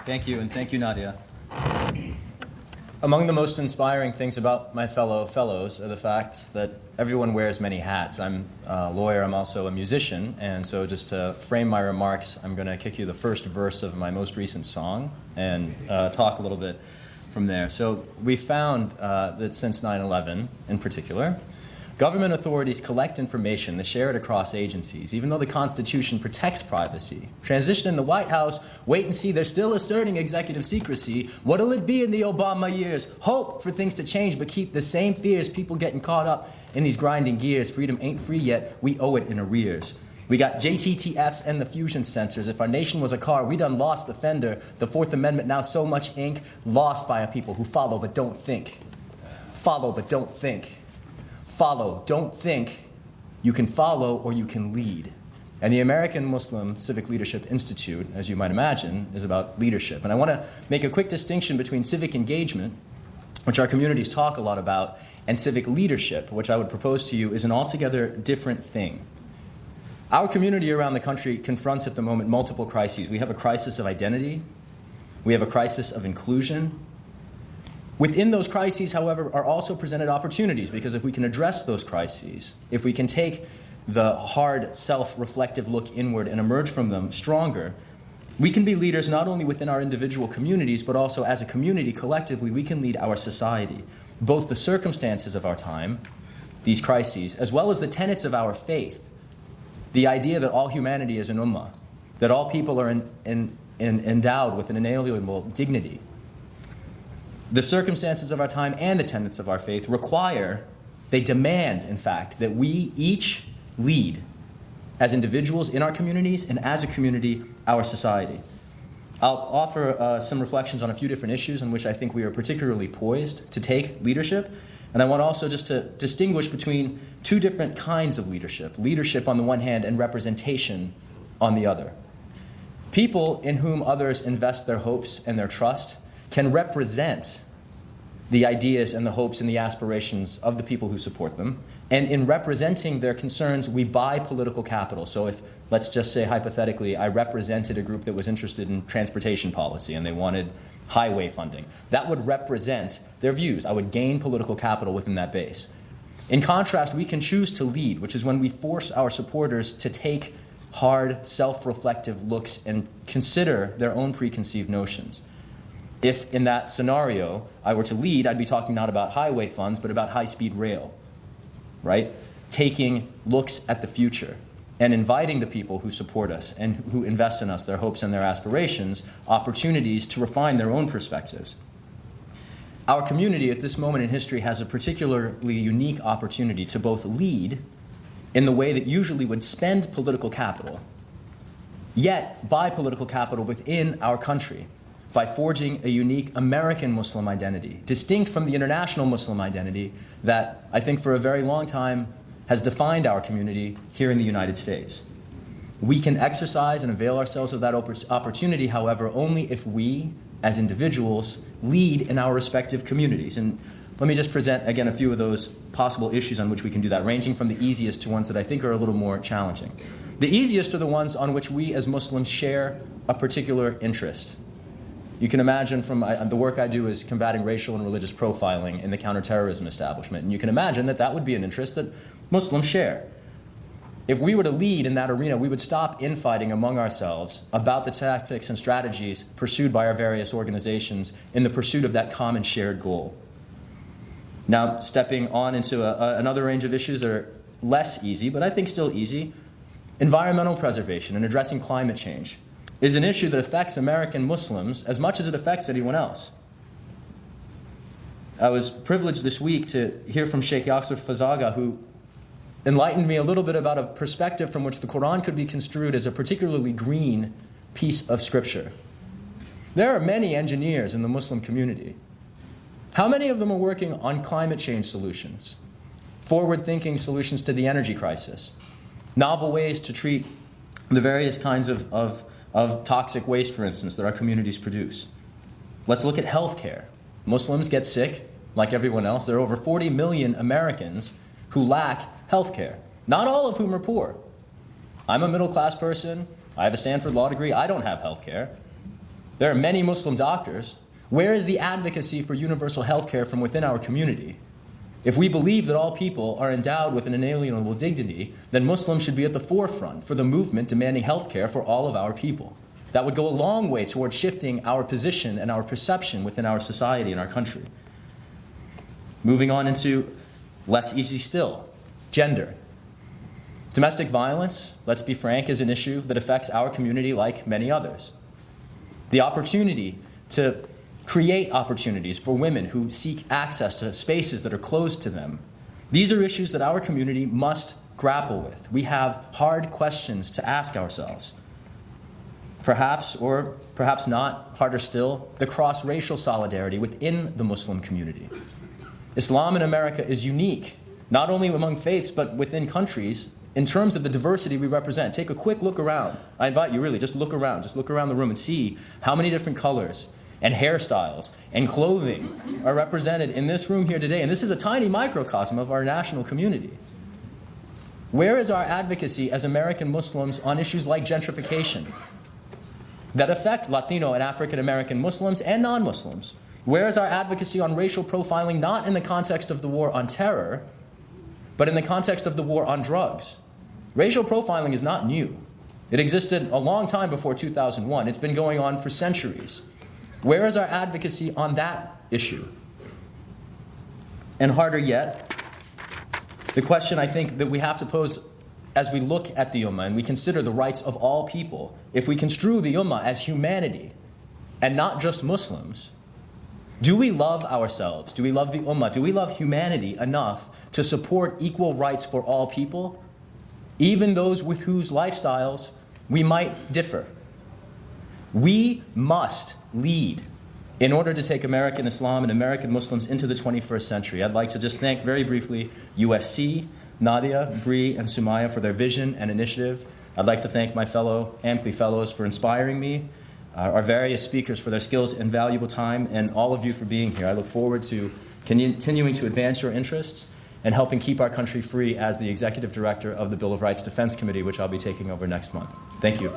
Thank you, and thank you, Nadia. Among the most inspiring things about my fellows are the facts that everyone wears many hats. I'm a lawyer, I'm also a musician, and so just to frame my remarks, I'm going to kick you the first verse of my most recent song and talk a little bit from there. So we found that since 9/11 in particular, government authorities collect information, they share it across agencies, even though the Constitution protects privacy. Transition in the White House, wait and see, they're still asserting executive secrecy. What'll it be in the Obama years? Hope for things to change, but keep the same fears, people getting caught up in these grinding gears. Freedom ain't free yet, we owe it in arrears. We got JTTFs and the fusion sensors. If our nation was a car, we done lost the fender. The Fourth Amendment, now so much ink, lost by a people who follow but don't think. Follow but don't think. Follow, don't think. You can follow or you can lead. And the American Muslim Civic Leadership Institute, as you might imagine, is about leadership. And I want to make a quick distinction between civic engagement, which our communities talk a lot about, and civic leadership, which I would propose to you is an altogether different thing. Our community around the country confronts at the moment multiple crises. We have a crisis of identity. We have a crisis of inclusion. Within those crises, however, are also presented opportunities, because if we can address those crises, if we can take the hard, self-reflective look inward and emerge from them stronger, we can be leaders not only within our individual communities, but also as a community, collectively, we can lead our society. Both the circumstances of our time, these crises, as well as the tenets of our faith, the idea that all humanity is an ummah, that all people are endowed with an inalienable dignity. The circumstances of our time and the tenets of our faith require, they demand, in fact, that we each lead as individuals in our communities and as a community, our society. I'll offer some reflections on a few different issues in which I think we are particularly poised to take leadership. And I want also just to distinguish between two different kinds of leadership. Leadership on the one hand and representation on the other. People in whom others invest their hopes and their trust can represent the ideas and the hopes and the aspirations of the people who support them. And in representing their concerns, we buy political capital. So if, let's just say hypothetically, I represented a group that was interested in transportation policy and they wanted highway funding, that would represent their views. I would gain political capital within that base. In contrast, we can choose to lead, which is when we force our supporters to take hard, self-reflective looks and consider their own preconceived notions. If in that scenario I were to lead, I'd be talking not about highway funds, but about high-speed rail, right? Taking looks at the future and inviting the people who support us and who invest in us, their hopes and their aspirations, opportunities to refine their own perspectives. Our community at this moment in history has a particularly unique opportunity to both lead in the way that usually would spend political capital, yet buy political capital within our country, by forging a unique American Muslim identity, distinct from the international Muslim identity that I think for a very long time has defined our community here in the United States. We can exercise and avail ourselves of that opportunity, however, only if we, as individuals, lead in our respective communities. And let me just present, again, a few of those possible issues on which we can do that, ranging from the easiest to ones that I think are a little more challenging. The easiest are the ones on which we as Muslims share a particular interest. You can imagine from the work I do is combating racial and religious profiling in the counterterrorism establishment. And you can imagine that that would be an interest that Muslims share. If we were to lead in that arena, we would stop infighting among ourselves about the tactics and strategies pursued by our various organizations in the pursuit of that common shared goal. Now, stepping on into another range of issues that are less easy, but I think still easy, environmental preservation and addressing climate change is an issue that affects American Muslims as much as it affects anyone else. I was privileged this week to hear from Sheikh Yasser Fazaga, who enlightened me a little bit about a perspective from which the Quran could be construed as a particularly green piece of scripture. There are many engineers in the Muslim community. How many of them are working on climate change solutions, forward-thinking solutions to the energy crisis, novel ways to treat the various kinds of toxic waste, for instance, that our communities produce? Let's look at healthcare. Muslims get sick like everyone else. There are over 40 million Americans who lack healthcare, not all of whom are poor. I'm a middle-class person. I have a Stanford law degree. I don't have healthcare. There are many Muslim doctors. Where is the advocacy for universal health care from within our community? If we believe that all people are endowed with an inalienable dignity, then Muslims should be at the forefront for the movement demanding health care for all of our people. That would go a long way toward shifting our position and our perception within our society and our country. Moving on into less easy still, gender. Domestic violence, let's be frank, is an issue that affects our community like many others. The opportunity to create opportunities for women who seek access to spaces that are closed to them. These are issues that our community must grapple with. We have hard questions to ask ourselves. Perhaps, or perhaps not, harder still, the cross-racial solidarity within the Muslim community. Islam in America is unique, not only among faiths, but within countries, in terms of the diversity we represent. Take a quick look around. I invite you, really, just look around the room and see how many different colors and hairstyles and clothing are represented in this room here today. And this is a tiny microcosm of our national community. Where is our advocacy as American Muslims on issues like gentrification that affect Latino and African American Muslims and non-Muslims? Where is our advocacy on racial profiling, not in the context of the war on terror, but in the context of the war on drugs? Racial profiling is not new. It existed a long time before 2001. It's been going on for centuries. Where is our advocacy on that issue? And harder yet, the question I think that we have to pose as we look at the Ummah and we consider the rights of all people, if we construe the Ummah as humanity and not just Muslims, do we love ourselves? Do we love the Ummah? Do we love humanity enough to support equal rights for all people, even those with whose lifestyles we might differ? We must lead in order to take American Islam and American Muslims into the 21st century. I'd like to just thank very briefly USC, Nadia, Bree, and Sumaya for their vision and initiative. I'd like to thank my fellow AMCLI fellows for inspiring me, our various speakers for their skills and valuable time, and all of you for being here. I look forward to continuing to advance your interests and helping keep our country free as the Executive Director of the Bill of Rights Defense Committee, which I'll be taking over next month. Thank you.